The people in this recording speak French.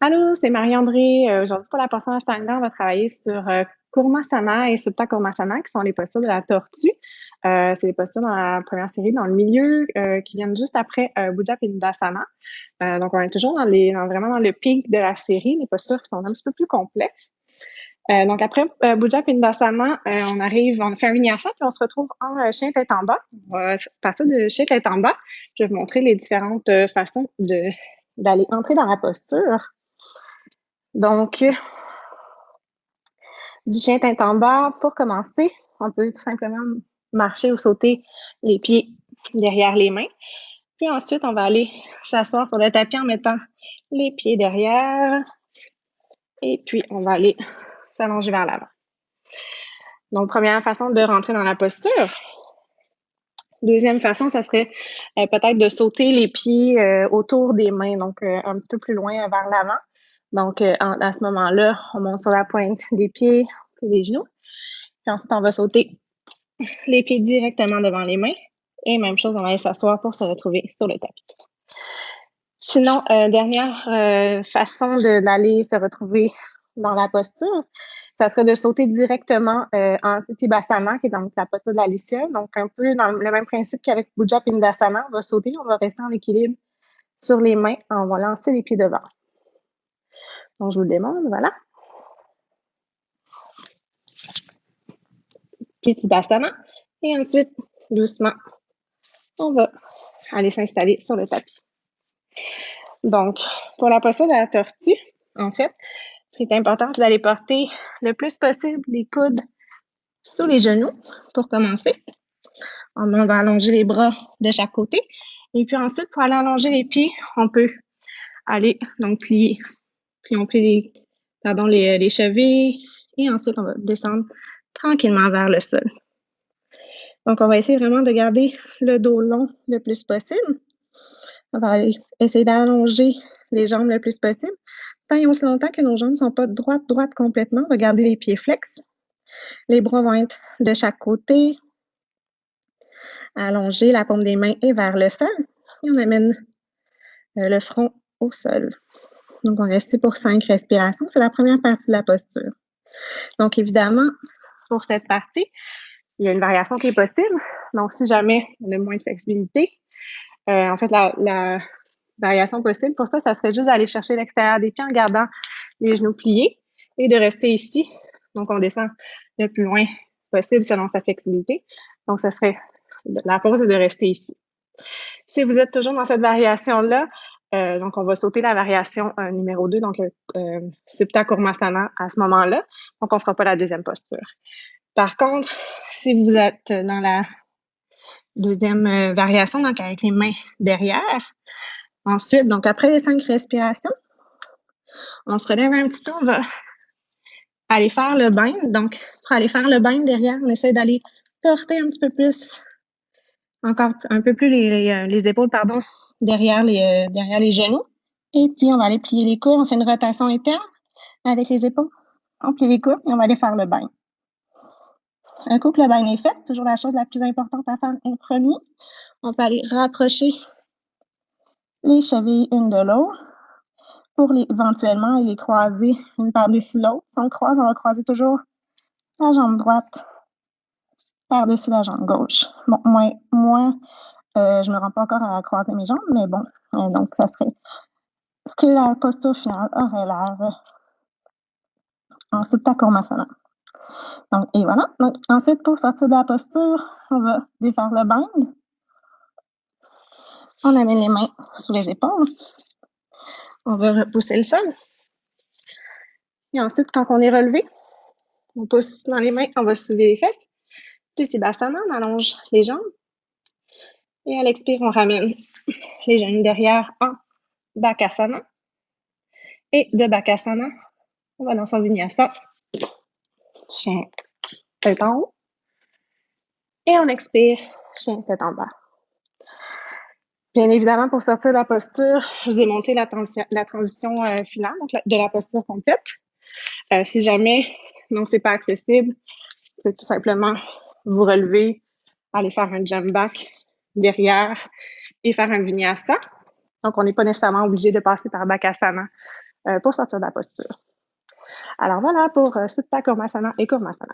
Allô, c'est Marie-André. Aujourd'hui, pour la portion Ashtanga, on va travailler sur Kurmasana et Supta Kurmasana, qui sont les postures de la tortue. C'est les postures dans la première série, dans le milieu, qui viennent juste après Bhuja Pindasana. Donc, on est toujours vraiment dans le pic de la série, les postures qui sont un petit peu plus complexes. Donc, après Bhuja Pindasana, on fait un vinyasa, puis on se retrouve en chien tête en bas. On va partir de chien tête en bas. Je vais vous montrer les différentes façons d'aller entrer dans la posture. Donc, du chien tête en bas, pour commencer, on peut tout simplement marcher ou sauter les pieds derrière les mains. Puis ensuite, on va aller s'asseoir sur le tapis en mettant les pieds derrière. Et puis, on va aller s'allonger vers l'avant. Donc, première façon de rentrer dans la posture. Deuxième façon, ça serait peut-être de sauter les pieds autour des mains, donc un petit peu plus loin vers l'avant. Donc, à ce moment-là, on monte sur la pointe des pieds et des genoux. Puis ensuite, on va sauter les pieds directement devant les mains. Et même chose, on va aller s'asseoir pour se retrouver sur le tapis. Sinon, dernière façon d'aller se retrouver dans la posture, ça serait de sauter directement en Titibhasana, qui est donc la posture de la luciole. Donc, un peu dans le même principe qu'avec Bhuja Pindasana, on va sauter, on va rester en équilibre sur les mains, on va lancer les pieds devant. Donc, je vous le démontre, voilà. Titibhasana. Et ensuite, doucement, on va aller s'installer sur le tapis. Donc, pour la posture de la tortue, en fait, ce qui est important, c'est d'aller porter le plus possible les coudes sous les genoux pour commencer. On va allonger les bras de chaque côté. Et puis ensuite, pour aller allonger les pieds, on peut aller donc plier. Puis on plie les chevilles et ensuite, on va descendre tranquillement vers le sol. Donc, on va essayer vraiment de garder le dos long le plus possible. On va essayer d'allonger les jambes le plus possible. Tant et aussi longtemps que nos jambes ne sont pas droites complètement, on va garder les pieds flex. Les bras vont être de chaque côté. Allonger la paume des mains et vers le sol. Et on amène le front au sol. Donc, on reste ici pour 5 respirations. C'est la première partie de la posture. Donc, évidemment, pour cette partie, il y a une variation qui est possible. Donc, si jamais on a moins de flexibilité, en fait, la variation possible pour ça serait juste d'aller chercher l'extérieur des pieds en gardant les genoux pliés et de rester ici. Donc, on descend le plus loin possible selon sa flexibilité. Donc, ça serait la pause est de rester ici. Si vous êtes toujours dans cette variation-là, donc on va sauter la variation numéro 2, donc Supta Kurmasana à ce moment-là. Donc, on ne fera pas la deuxième posture. Par contre, si vous êtes dans la deuxième variation, donc avec les mains derrière, ensuite, donc après les 5 respirations, on se relève un petit peu, on va aller faire le bind. Donc, pour aller faire le bind derrière, on essaie d'aller porter un petit peu plus, encore un peu plus les épaules, pardon, derrière les genoux. Et puis, on va aller plier les coudes. On fait une rotation interne avec les épaules. On plie les coudes et on va aller faire le bind. Un coup que le bind est fait, toujours la chose la plus importante à faire en premier, on peut aller rapprocher les chevilles une de l'autre pour éventuellement les croiser une par-dessus l'autre. Si on croise, on va croiser toujours la jambe droite par-dessus la jambe gauche. Bon, moi je me rends pas encore à croiser mes jambes, mais bon, donc ça serait ce que la posture finale aurait l'air en Supta Kurmasana. Donc, et voilà. Donc, ensuite, pour sortir de la posture, on va défaire le bind. On amène les mains sous les épaules. On va repousser le sol. Et ensuite, quand on est relevé, on pousse dans les mains, on va soulever les fesses. Titibhasana, on allonge les jambes. Et à l'expire, on ramène les genoux derrière en Bakasana. Et de Bakasana, on va dans son vinyasa. Chien tête en haut. Et on expire, chien tête en bas. Bien évidemment, pour sortir de la posture, je vous ai montré la transition finale, donc de la posture complète. Si jamais, donc c'est pas accessible, vous pouvez tout simplement vous relever, aller faire un jump back derrière et faire un vinyasa. Donc, on n'est pas nécessairement obligé de passer par Bakasana pour sortir de la posture. Alors voilà pour Supta Kurmasana et Kurmasana.